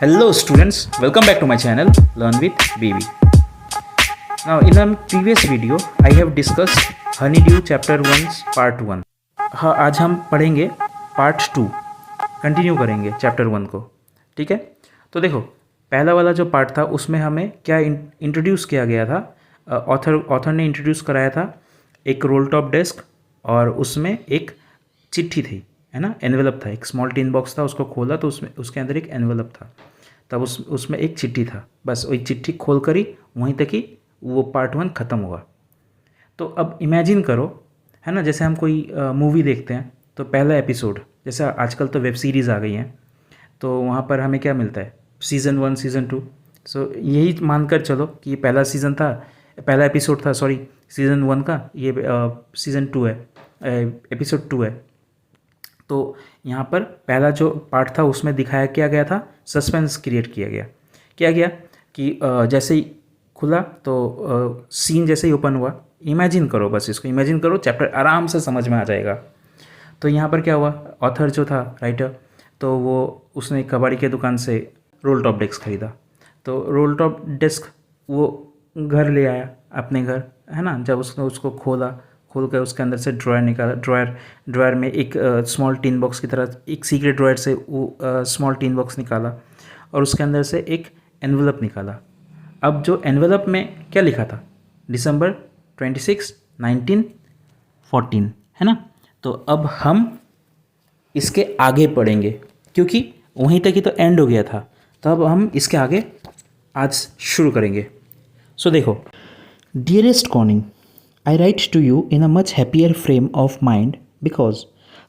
Hello students, welcome back to my channel Learn with BB. Now in a previous video I have discussed Honeydew chapter 1's part 1. हाँ, आज हम पढ़ेंगे part 2, continue करेंगे chapter 1 को. ठीक है, तो देखो पहला वाला जो पार्ट था उसमें हमें क्या इंट्रोड्यूस किया गया था. ऑथर ने इंट्रोड्यूस कराया था एक रोल टॉप डेस्क और उसमें एक चिट्ठी थी, है ना, एनवेलप था, एक स्मॉल टिन बॉक्स था, उसको खोला तो उसमें उसके अंदर एक एनवेलप था, तब उसमें एक चिट्ठी था. बस वही चिट्ठी खोल कर ही वहीं तक ही वो पार्ट 1 ख़त्म हुआ. तो अब इमेजिन करो, है ना, जैसे हम कोई मूवी देखते हैं तो पहला एपिसोड, जैसे आजकल तो वेब सीरीज़ आ गई हैं, तो वहाँ पर हमें क्या मिलता है, सीज़न 1 सीज़न 2. सो यही मानकर चलो कि ये पहला सीज़न था, पहला एपिसोड था, सॉरी सीज़न 1 का, ये सीज़न 2 है, एपिसोड 2 है. तो यहाँ पर पहला जो पार्ट था उसमें दिखाया क्या गया था, सस्पेंस क्रिएट किया गया. क्या गया कि जैसे ही खुला तो सीन जैसे ही ओपन हुआ, इमेजिन करो, बस इसको इमेजिन करो, चैप्टर आराम से समझ में आ जाएगा. तो यहाँ पर क्या हुआ, ऑथर जो था राइटर, तो वो उसने कबाड़ी के दुकान से रोल टॉप डेस्क खरीदा. तो रोल टॉप डेस्क वो घर ले आया अपने घर, है ना. जब उसने उसको खोल कर उसके अंदर से ड्रायर निकाला, ड्रायर में एक स्मॉल टिन बॉक्स की तरह एक सीक्रेट ड्रायर से वो स्मॉल टिन बॉक्स निकाला और उसके अंदर से एक एनवेलप निकाला. अब जो एनवेलप में क्या लिखा था, दिसंबर 26 1914, है ना. तो अब हम इसके आगे पढ़ेंगे क्योंकि वहीं तक ही तो एंड हो गया था, तो अब हम इसके आगे आज शुरू करेंगे. सो देखो, dearest cornering, I write to you in a much happier frame of mind because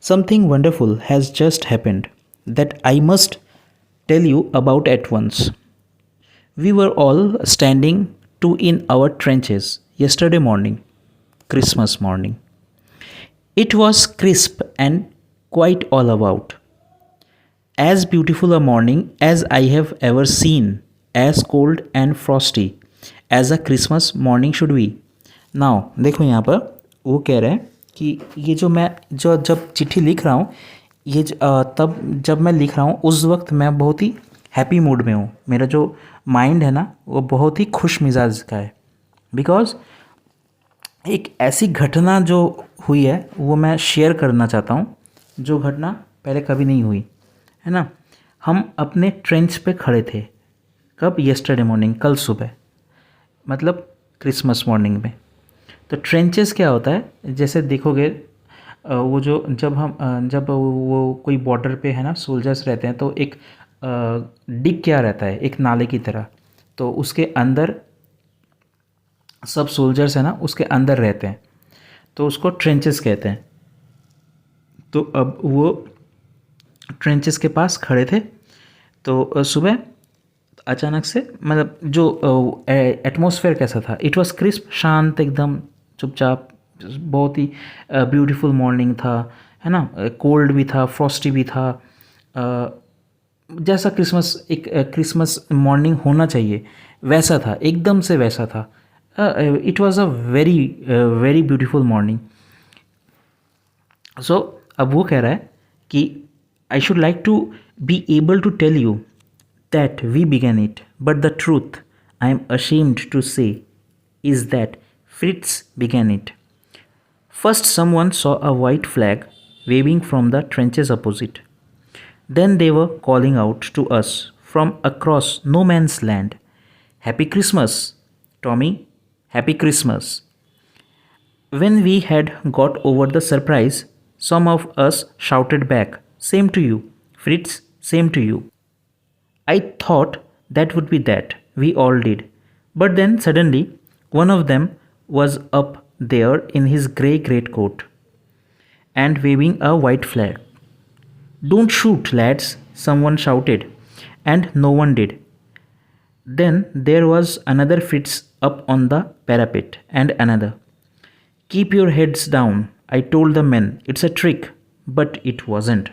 something wonderful has just happened that I must tell you about at once. We were all standing two in our trenches yesterday morning, Christmas morning. It was crisp and quite all about. As beautiful a morning as I have ever seen, as cold and frosty as a Christmas morning should be. Now देखो यहाँ पर वो कह रहा है कि ये जो मैं जब चिट्ठी लिख रहा हूँ, ये तब जब मैं लिख रहा हूँ उस वक्त मैं बहुत ही हैप्पी मूड में हूँ. मेरा जो माइंड है ना वो बहुत ही खुश मिजाज का है. बिकॉज एक ऐसी घटना जो हुई है वो मैं शेयर करना चाहता हूँ, जो घटना पहले कभी नहीं हुई, है ना. हम अपने ट्रेंच पे खड़े थे, कब, यस्टरडे मॉर्निंग, कल सुबह, मतलब क्रिसमस मॉर्निंग में. तो ट्रेंचेस क्या होता है, जैसे देखोगे वो जो जब वो कोई बॉर्डर पे, है ना, सोल्जर्स रहते हैं तो एक डिग क्या रहता है, एक नाले की तरह, तो उसके अंदर सब सोल्जर्स है ना उसके अंदर रहते हैं, तो उसको ट्रेंचेस कहते हैं. तो अब वो ट्रेंचेस के पास खड़े थे, तो सुबह अचानक से, मतलब जो एटमॉस्फेयर कैसा था, इट वाज क्रिस्प, शांत, एकदम चुपचाप, बहुत ही ब्यूटीफुल मॉर्निंग था, है ना. कोल्ड भी था, फ्रॉस्टी भी था, जैसा एक क्रिसमस मॉर्निंग होना चाहिए वैसा था, एकदम से वैसा था. It was a very very beautiful morning. So अब वो कह रहा है कि I should like to be able to tell you that we began it, but the truth I am ashamed to say is that Fritz began it. First, someone saw a white flag waving from the trenches opposite. Then they were calling out to us from across no man's land, Happy Christmas, Tommy, Happy Christmas. When we had got over the surprise, some of us shouted back, Same to you, Fritz, same to you. I thought that would be that. We all did. But then suddenly, one of them was up there in his grey greatcoat and waving a white flag. Don't shoot, lads, someone shouted, and no one did. Then there was another Fritz up on the parapet, and another. Keep your heads down, I told the men. It's a trick, but it wasn't.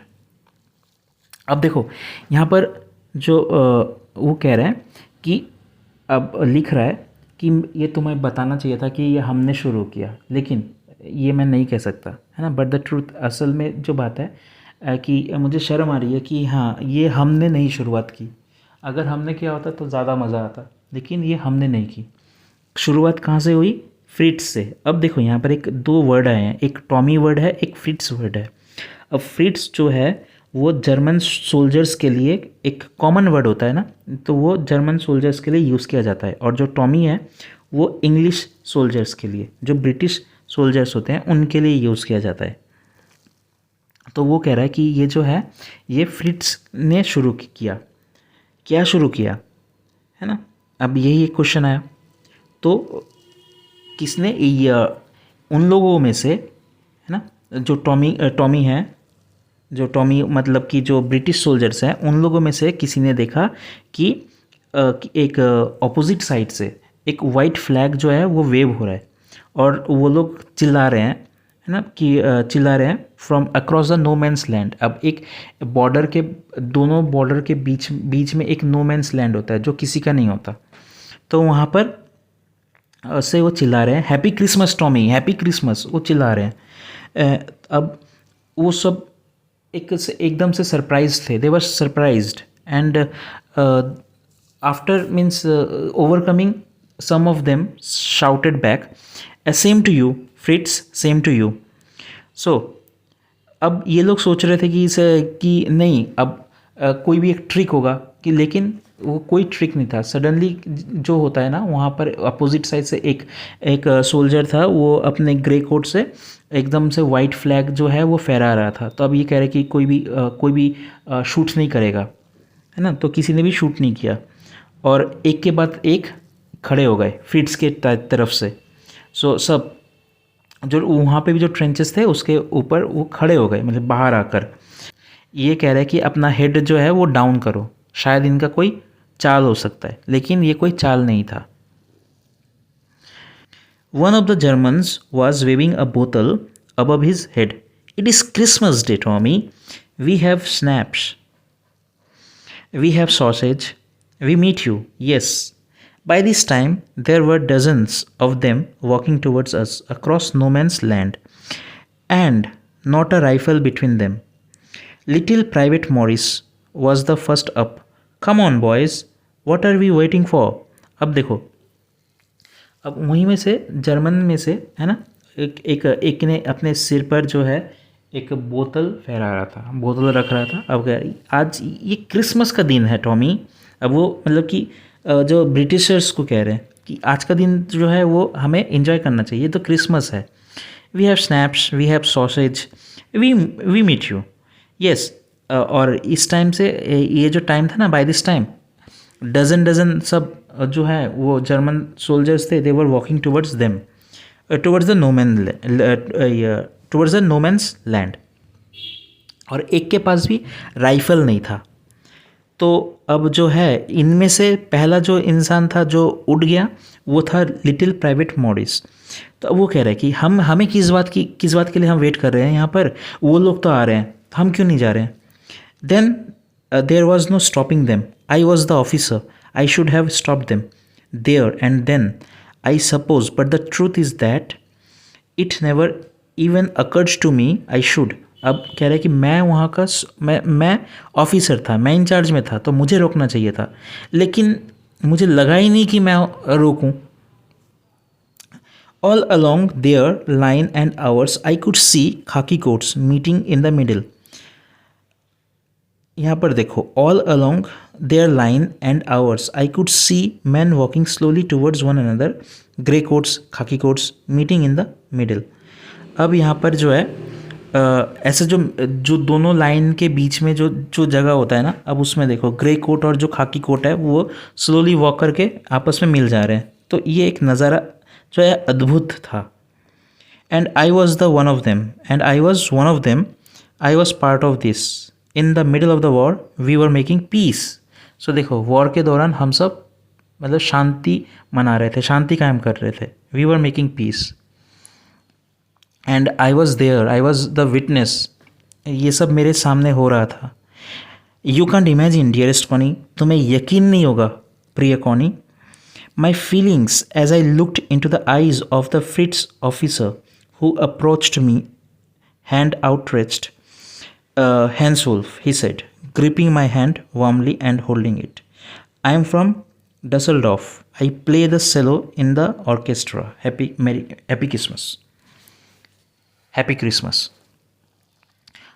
अब देखो यहाँ पर जो वो कह रहा है कि अब लिख रहा है कि ये तुम्हें बताना चाहिए था कि ये हमने शुरू किया, लेकिन ये मैं नहीं कह सकता, है ना। बट द ट्रूथ, असल में जो बात है कि मुझे शर्म आ रही है कि हाँ, ये हमने नहीं शुरुआत की। अगर हमने किया होता तो ज़्यादा मज़ा आता, लेकिन ये हमने नहीं की। शुरुआत कहाँ से हुई? फ्रिट्स से। अब देखो यहाँ पर एक दो वर्ड आए हैं, एक टॉमी वर्ड है, एक फ्रिट्स वर्ड है। अब फ्रिट्स जो है वो जर्मन सोल्जर्स के लिए एक कॉमन वर्ड होता है ना, तो वो जर्मन सोल्जर्स के लिए यूज़ किया जाता है। और जो टॉमी है वो इंग्लिश सोल्जर्स के लिए, जो ब्रिटिश सोल्जर्स होते हैं उनके लिए यूज़ किया जाता है। तो वो कह रहा है कि ये जो है ये फ्रिट्स ने शुरू किया। क्या शुरू किया, है ना। अब यही एक क्वेश्चन आया, तो किसने उन लोगों में से, है ना, जो टॉमी है, जो टॉमी मतलब कि जो ब्रिटिश सोल्जर्स हैं, उन लोगों में से किसी ने देखा कि एक ऑपोजिट साइड से एक वाइट फ्लैग जो है वो वेव हो रहा है, और वो लोग चिल्ला रहे हैं, है ना, कि चिल्ला रहे हैं from across the no man's land. अब एक बॉर्डर के, दोनों बॉर्डर के बीच में एक नो मैंस लैंड होता है जो किसी का नहीं होता। तो वहाँ पर से वो चिल्ला रहे हैं, happy Christmas Tommy, happy Christmas, वो चिल्ला रहे हैं। अब वो सब एकदम से सरप्राइज थे, they were surprised, and after means overcoming some of them shouted back, same to you Fritz, same to you. So अब ये लोग सोच रहे थे कि नहीं, अब कोई भी एक ट्रिक होगा कि, लेकिन वो कोई ट्रिक नहीं था। सडनली जो होता है ना, वहाँ पर अपोजिट साइड से एक सोल्जर था, वो अपने ग्रे कोट से एकदम से वाइट फ्लैग जो है वो फहरा रहा था। तो अब ये कह रहे कि कोई भी शूट नहीं करेगा, है ना। तो किसी ने भी शूट नहीं किया, और एक के बाद एक खड़े हो गए फ्रिट्स के तरफ से। सो सब जो वहाँ पे भी जो ट्रेंचेस थे उसके ऊपर वो खड़े हो गए, मतलब बाहर आकर ये कह रहे हैं कि अपना हेड जो है वो डाउन करो। शायद इनका कोई चाल हो सकता है, लेकिन ये कोई चाल नहीं था। One of the Germans was waving a bottle above his head. It is Christmas Day, Tommy. We have snaps. We have sausage. We meet you. Yes. By this time, there were dozens of them walking towards us across no man's land, and not a rifle between them. Little Private Morris was the first up. Come on, boys. What are we waiting for? अब देखो, अब वहीं में से German में से, है ना, एक ने अपने सिर पर जो है एक बोतल फहरा रहा था, बोतल रख रहा था। अब आज ये क्रिसमस का दिन है टॉमी। अब वो मतलब कि जो ब्रिटिशर्स को कह रहे हैं कि आज का दिन जो है वो हमें एंजॉय करना चाहिए, तो क्रिसमस है। We have schnapps, we have sausage, we meet you. Yes. और इस टाइम से, ये जो टाइम था ना, बाय दिस टाइम डजन सब जो है वो जर्मन सोल्जर्स थे, they were walking towards them, towards the no man's land. और एक के पास भी राइफल नहीं था। तो अब जो है इनमें से पहला जो इंसान था जो उड़ गया, वो था लिटिल प्राइवेट मॉरिस। तो अब वो कह रहा है कि हमें किस बात के लिए हम वेट कर रहे हैं यहाँ पर, वो लोग तो आ रहे हैं, हम क्यों नहीं जा रहे हैं। Then there was no stopping them, I was the officer, I should have stopped them there and then, I suppose, but the truth is that it never even occurred to me I should. अब कह रहा है कि मैं वहाँ का मैं officer था, मैं इंचार्ज में था, तो मुझे रोकना चाहिए था, लेकिन मुझे लगा ही नहीं कि मैं रोकूं। All along their line and ours I could see khaki coats meeting in the middle. यहाँ पर देखो, all along their line and ours I could see man walking slowly towards one another, grey coats, khaki coats, meeting in the middle. अब यहाँ पर जो है ऐसे जो दोनों लाइन के बीच में जो जगह होता है ना, अब उसमें देखो ग्रे कोट और जो खाकी कोट है वो स्लोली वॉक करके आपस में मिल जा रहे हैं। तो ये एक नज़ारा जो है अद्भुत था। And I was the one of them, and I was one of them, I was part of this. In the middle of the war we were making peace. So देखो, वॉर के दौरान हम सब मतलब शांति मना रहे थे, शांति कायम कर रहे थे। We were making peace and I was there, I was the witness. ये सब मेरे सामने हो रहा था। You can't imagine dearest Connie, तुम्हें यकीन नहीं होगा प्रिय Connie, my feelings as I looked into the eyes of the Fritz officer who approached me, hand outstretched. Hans-Wolf, he said, gripping my hand warmly and holding it. I am from Dusseldorf. I play the cello in the orchestra. Happy Christmas. Happy Christmas.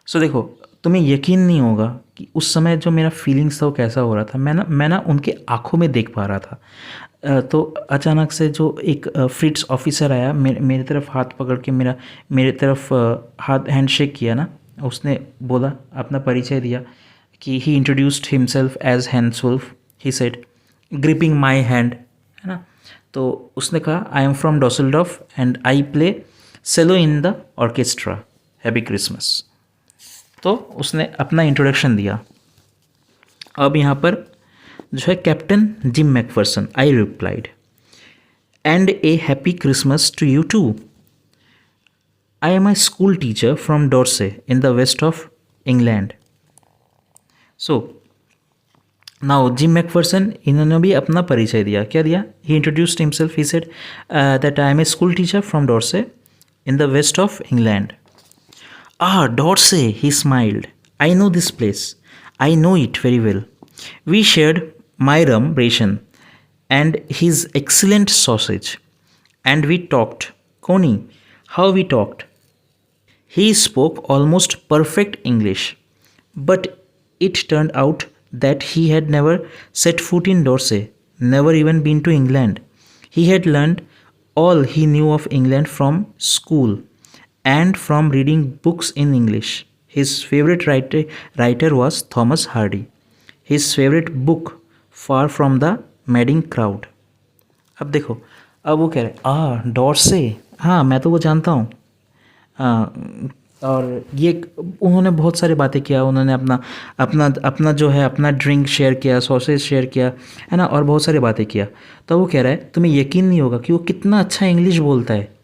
सो देखो, तुम्हें यकीन नहीं होगा कि उस समय जो मेरा फीलिंग्स था वो कैसा हो रहा था। मैं ना उनके आँखों में देख पा रहा था। तो अचानक से जो एक फ्रिट्स ऑफिसर आया, मेरे तरफ हाथ पकड़ के मेरे तरफ हाथ हैंडशेक किया ना, उसने बोला, अपना परिचय दिया कि he introduced himself as Hanswolf. He said gripping my hand, है ना। तो उसने कहा I am from Dusseldorf and I play cello in the orchestra. Happy Christmas. तो उसने अपना इंट्रोडक्शन दिया। अब यहाँ पर जो है captain Jim McPherson, I replied, and a happy Christmas to you too. I am a school teacher from Dorset in the west of England. So now Jim McPherson, इन्होंने भी अपना परिचय दिया। क्या दिया? He introduced himself. He said that I am a school teacher from Dorset in the west of England. Ah, Dorsey, he smiled. I know this place. I know it very well. We shared my rum ration and his excellent sausage. And we talked. Connie, how we talked. He spoke almost perfect English. But it turned out that he had never set foot in Dorsey, never even been to England. He had learned all he knew of England from school and from reading books in English. His favorite writer was Thomas Hardy. His favorite book, Far from the Madding Crowd. अब देखो, अब वो कह रहे Dorsey, हाँ मैं तो वो जानता हूँ। और ये उन्होंने बहुत सारी बातें किया। उन्होंने अपना जो है अपना ड्रिंक शेयर किया, सॉसेज शेयर किया, है ना, और बहुत सारी बातें किया। तो वो कह रहा है तुम्हें यकीन नहीं होगा कि वो कितना अच्छा इंग्लिश बोलता है।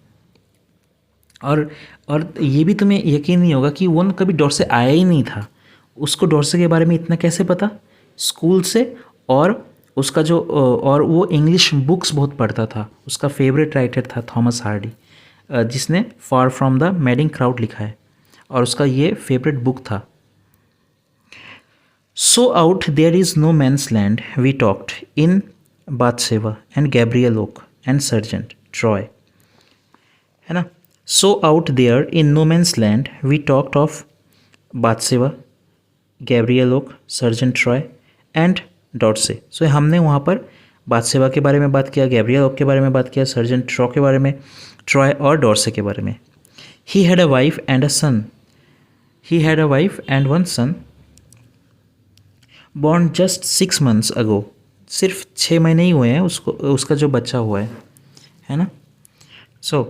और ये भी तुम्हें यकीन नहीं होगा कि वो कभी डॉर्से आया ही नहीं था। उसको डॉर्से के बारे में इतना कैसे पता? स्कूल से, और उसका जो और वो इंग्लिश बुक्स बहुत पढ़ता था। उसका फेवरेट राइटर था थॉमस हार्डी, जिसने far from the madding crowd लिखा है, और उसका ये फेवरेट बुक था। So out there is no man's land we talked in Bathsheba and Gabriel Oak and sergeant Troy, है ना। So out there in no man's land, we talked of Bathsheba, Gabriel Oak, Sergeant Troy and Dorsey. So हमने वहाँ पर बाथसेवा के बारे में बात किया, गैब्रियल ओक के बारे में बात किया, सर्जेंट ट्रॉ के बारे में, ट्रॉय और डॉर्से के बारे में। He had a wife and a son. He had a wife and one son born just 6 months ago. सिर्फ 6 महीने ही हुए हैं उसका जो बच्चा हुआ है ना। So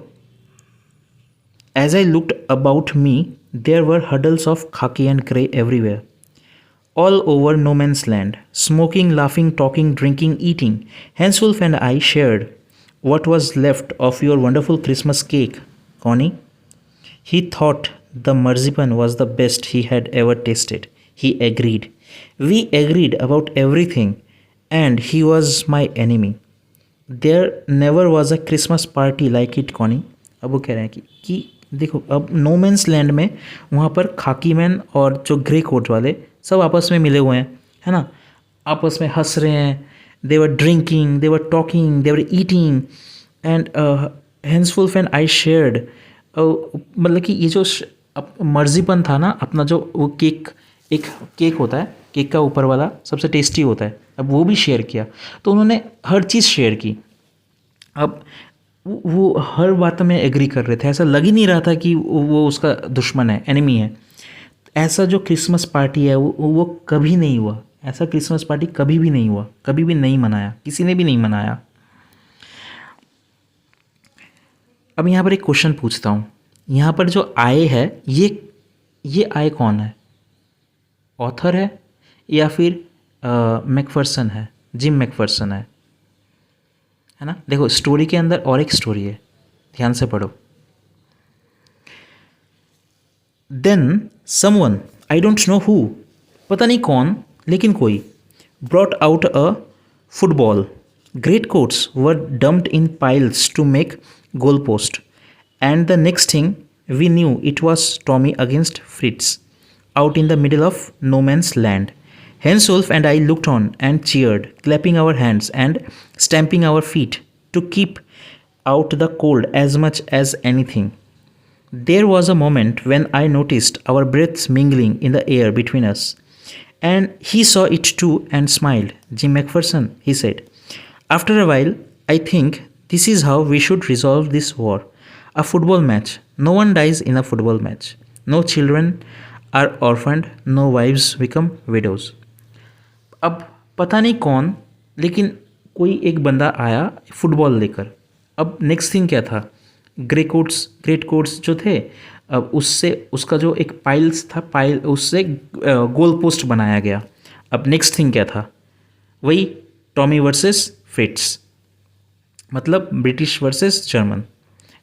as I looked about me, there were huddles of khaki and grey everywhere, all over no man's land, smoking, laughing, talking, drinking, eating. Hanswolf and I shared what was left of your wonderful Christmas cake, Connie. He thought the marzipan was the best he had ever tasted. He agreed. We agreed about everything, and he was my enemy. There never was a Christmas party like it, Connie. अब वो कह रहे हैं कि देखो, अब no man's land में वहाँ पर खाकी मैन और जो ग्रे कोट वाले सब आपस में मिले हुए हैं, है ना, आपस में हंस रहे हैं। They were drinking, they were talking, they were eating, and Hanswolf and I shared. मतलब कि ये जो मर्जीपन था ना, अपना जो वो एक केक होता है, केक का ऊपर वाला सबसे टेस्टी होता है, अब वो भी शेयर किया। तो उन्होंने हर चीज़ शेयर की। अब वो हर बात में एग्री कर रहे थे। ऐसा लग ही नहीं रहा था कि वो उसका दुश्मन है, एनिमी है। ऐसा जो क्रिसमस पार्टी है वो कभी नहीं हुआ। ऐसा क्रिसमस पार्टी कभी भी नहीं हुआ, कभी भी नहीं मनाया, किसी ने भी नहीं मनाया। अब यहाँ पर एक क्वेश्चन पूछता हूँ। यहाँ पर जो आए है, ये आए कौन है? ऑथर है या फिर मैकफर्सन है? जिम मैकफर्सन है ना। देखो, स्टोरी के अंदर और एक स्टोरी है, ध्यान से पढ़ो। Then someone, I don't know who, पता नहीं कौन, लेकिन कोई, brought out a football. Great coats were dumped in piles to make goalpost, And the next thing, we knew it was Tommy against Fritz, out in the middle of no man's land. Hensolf and I looked on and cheered, clapping our hands and stamping our feet to keep out the cold as much as anything. There was a moment when I noticed our breaths mingling in the air between us. And he saw it too and smiled. Jim McPherson, he said. After a while, I think this is how we should resolve this war. A football match. No one dies in a football match. No children are orphaned. No wives become widows. अब पता नहीं कौन, लेकिन कोई एक बंदा आया football लेकर. अब नेक्स्ट थिंग क्या था, ग्रेट कोट्स जो थे, अब उससे उसका जो एक पाइल्स था, पाइल उससे गोल पोस्ट बनाया गया. अब नेक्स्ट थिंग क्या था, वही टॉमी वर्सेस फ्रिट्स, मतलब ब्रिटिश वर्सेस जर्मन,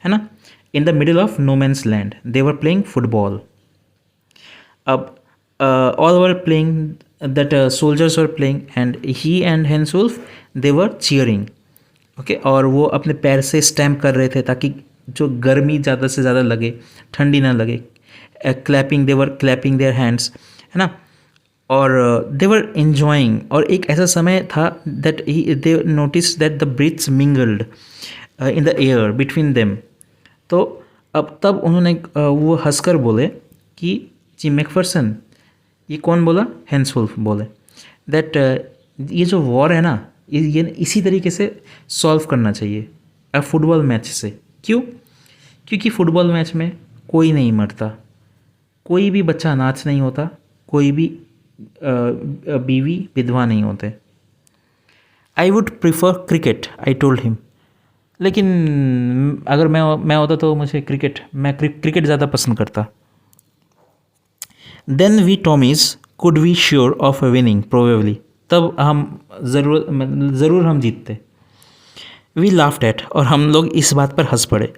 है ना. In the middle of no man's land they were playing football. अब all were playing, that soldiers were playing, and he and Hensolf they were cheering. Okay और वो अपने पैर से stamp कर रहे थे ताकि जो गर्मी ज़्यादा से ज़्यादा लगे, ठंडी ना लगे. Clapping, they were clapping their hands, है ना. और दे वर इन्जॉइंग. और एक ऐसा समय था that they notice that the breaths mingled in the air between them. तो अब तब उन्होंने वो हंसकर बोले कि जी मैकफरसन, ये कौन बोला, हेंसवुल्फ बोले, दैट ये जो वॉर है ना, ये इसी तरीके से सॉल्व करना चाहिए, अब फुटबॉल मैच से. क्यों? क्योंकि फुटबॉल मैच में कोई नहीं मरता, कोई भी बच्चा अनाथ नहीं होता, कोई भी बीवी विधवा नहीं होते. I would prefer cricket, I told him. लेकिन अगर मैं होता तो मुझे मैं क्रिकेट ज़्यादा पसंद करता. Then we Tommies could we sure of winning probably, तब हम ज़रूर हम जीतते. वी लाफ्ड एट, और हम लोग इस बात पर हंस पड़े.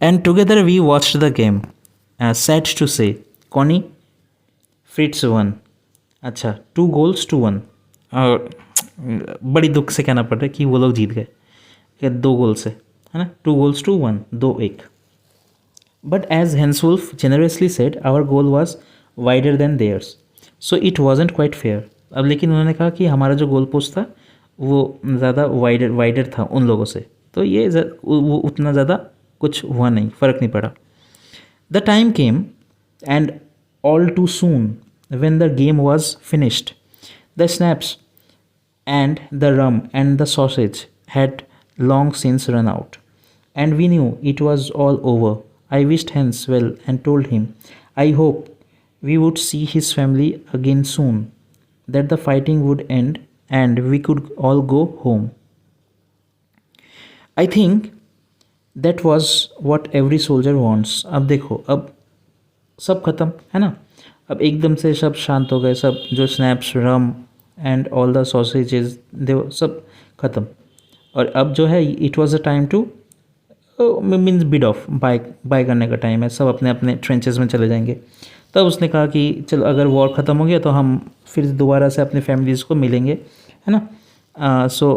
And together we watched the game. Sad to say, Connie Fritz won. अच्छा, 2 goals to 1. और बड़ी दुख से कहना पड़ रहा है कि वो लोग जीत गए 2 गोल से, है ना. 2 goals to 1, 2-1. But as Hanswolf generously said, our goal was wider than theirs, so it wasn't quite fair. अब लेकिन उन्होंने कहा कि हमारा जो गोल पोस्ट था वो ज़्यादा वाइडर था उन लोगों से, तो ये वो उतना ज़्यादा कुछ हुआ नहीं, फ़र्क नहीं पड़ा. The time came and all too soon when the game was finished. The snaps and the rum and the sausage had long since run out, and we knew it was all over. I wished Hans well and told him I hoped we would see his family again soon, that the fighting would end and we could all go home. I think that was what every soldier wants. अब देखो, अब सब खत्म है ना. अब एकदम से सब शांत हो गए, सब जो schnapps, rum and all the sausages, दे सब ख़त्म. और अब जो है it was a time to means bid off, bye करने का टाइम है, सब अपने अपने ट्रेंचेस में चले जाएंगे. तब उसने कहा कि चलो अगर वॉर ख़त्म हो गया तो हम फिर दोबारा से अपने फैमिलीज़ को मिलेंगे, है ना. सो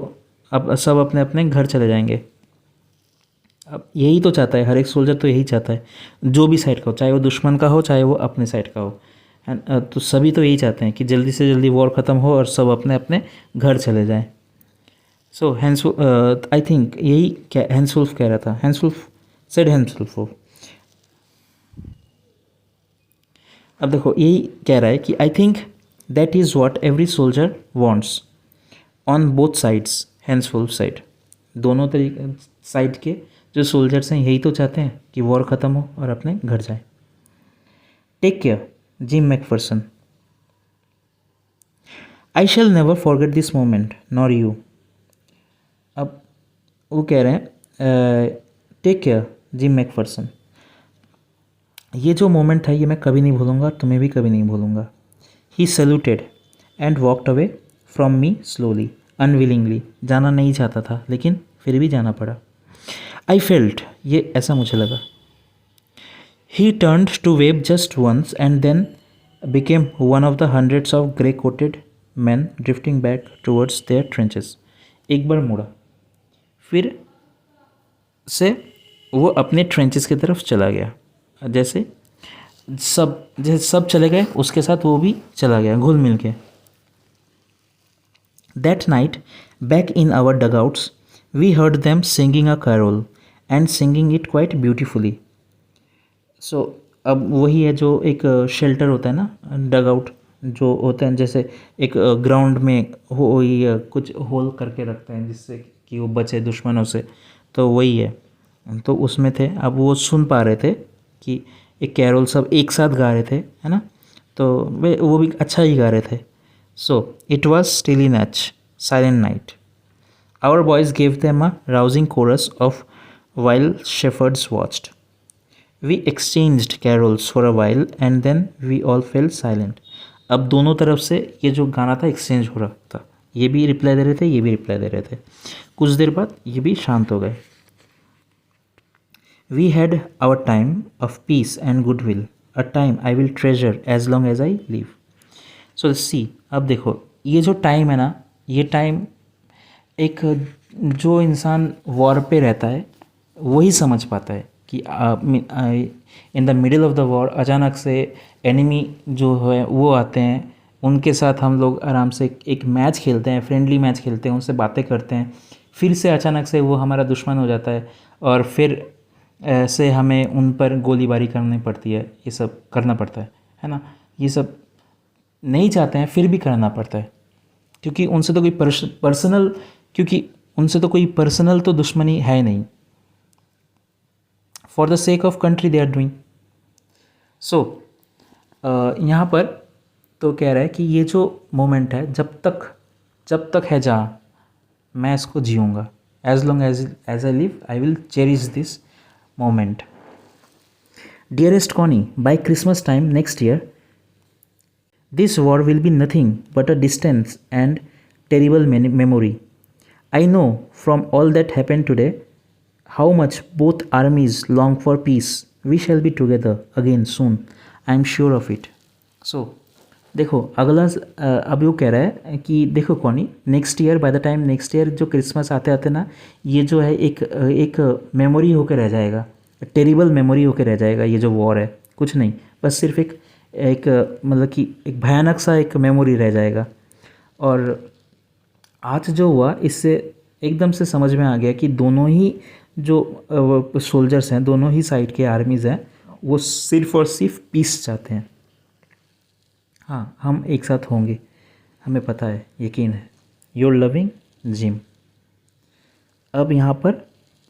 अब सब अपने अपने घर चले जाएंगे. अब यही तो चाहता है हर एक सोल्जर, तो यही चाहता है, जो भी साइड का हो, चाहे वो दुश्मन का हो चाहे वो अपने साइड का हो. तो सभी तो यही चाहते हैं कि जल्दी से जल्दी वॉर ख़त्म हो और सब अपने अपने घर चले जाएं. सो आई थिंक यही क्या हेंसवुल्फ कह रहा था. हेंसवुल्फ. अब देखो यही कह रहा है कि I think that is what every soldier wants on both sides. Hanswolf side, दोनों तरीके साइड के जो सोल्जर्स हैं यही तो चाहते हैं कि वॉर ख़त्म हो और अपने घर जाए. Take care, Jim McPherson. I shall never forget this moment, nor you. अब वो कह रहे हैं टेक केयर जिम मैकफरसन. ये जो मोमेंट था ये मैं कभी नहीं भूलूंगा, तुम्हें भी कभी नहीं भूलूंगा. He saluted and walked away from me slowly, unwillingly. जाना नहीं चाहता था लेकिन फिर भी जाना पड़ा. आई फेल्ट, ये ऐसा मुझे लगा. He turned to wave just once and then became one of the hundreds of grey-coated men drifting back towards their trenches. एक बार मुड़ा, फिर से वो अपने ट्रेंचेस की तरफ चला गया। जैसे सब चले गए उसके साथ वो भी चला गया घुल मिल के। That night back in our dugouts we heard them singing a carol and singing it quite beautifully. So अब वही है जो एक शेल्टर होता है ना, डगआउट जो होता है, जैसे एक ग्राउंड में कुछ होल करके रखते हैं जिससे कि वो बचे दुश्मनों से, तो वही है। तो उसमें थे, अब वो सुन पा रहे थे कि एक कैरोल सब एक साथ गा रहे थे, है ना, तो वो भी अच्छा ही गा रहे थे। So it was Stille Nacht silent night our boys gave them a rousing chorus of while shepherds watched we exchanged carols for a while and then we all fell silent. अब दोनों तरफ से ये जो गाना था एक्सचेंज हो रहा था, ये भी रिप्लाई दे रहे थे, ये भी रिप्लाई दे रहे थे। कुछ देर बाद ये भी शांत हो गए। We had our time of peace and goodwill, a time I will treasure as long as I live. So see, अब देखो ये जो टाइम है ना, ये टाइम एक जो इंसान वॉर पे रहता है वही समझ पाता है कि इन the middle of the war अचानक से एनिमी जो है वो आते हैं, उनके साथ हम लोग आराम से एक मैच खेलते हैं, फ्रेंडली मैच खेलते हैं, उनसे बातें करते हैं, फिर से अचानक से वो हमारा दुश्मन हो जाता है और फिर से हमें उन पर गोलीबारी करनी पड़ती है, ये सब करना पड़ता है ना। ये सब नहीं चाहते हैं फिर भी करना पड़ता है, क्योंकि उनसे तो कोई पर्सनल तो दुश्मनी है नहीं। For the sake of country they are doing. So यहाँ पर तो कह रहा है कि ये जो मोमेंट है जब तक है जहाँ, मैं इसको जीऊँगा, as long as I live I will cherish this moment. Dearest Connie, by Christmas time next year this war will be nothing but a distant and terrible memory. I know from all that happened today how much both armies long for peace. We shall be together again soon. I am sure of it. So, देखो अगला अब वो कह रहा है कि देखो कौनी, next year, by the time next year जो क्रिसमस आते आते ना, ये जो है एक मेमोरी होकर रह जाएगा, टेरिबल मेमोरी होकर रह जाएगा। ये जो वॉर है कुछ नहीं, बस सिर्फ एक मतलब कि एक भयानक सा एक मेमोरी रह जाएगा। और आज जो हुआ इससे एकदम से समझ में आ गया कि दोनों ही जो सोल्जर्स हैं, दोनों ही साइड के आर्मीज़ हैं, वो सिर्फ और सिर्फ पीस चाहते हैं। हाँ, हम एक साथ होंगे, हमें पता है, यकीन है। Your loving gym. अब यहाँ पर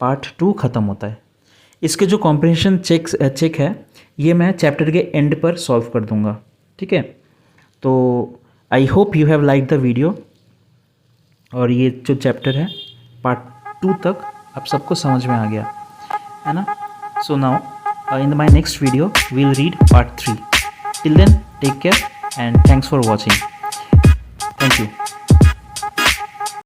पार्ट 2 ख़त्म होता है। इसके जो कॉम्प्रिहेंशन चेक है ये मैं चैप्टर के एंड पर सॉल्व कर दूंगा, ठीक है। तो I hope you have like the video, और ये जो चैप्टर है पार्ट 2 तक आप सबको समझ में आ गया है ना। So now in my next video we'll read part 3। Till then take care and thanks for watching. Thank you.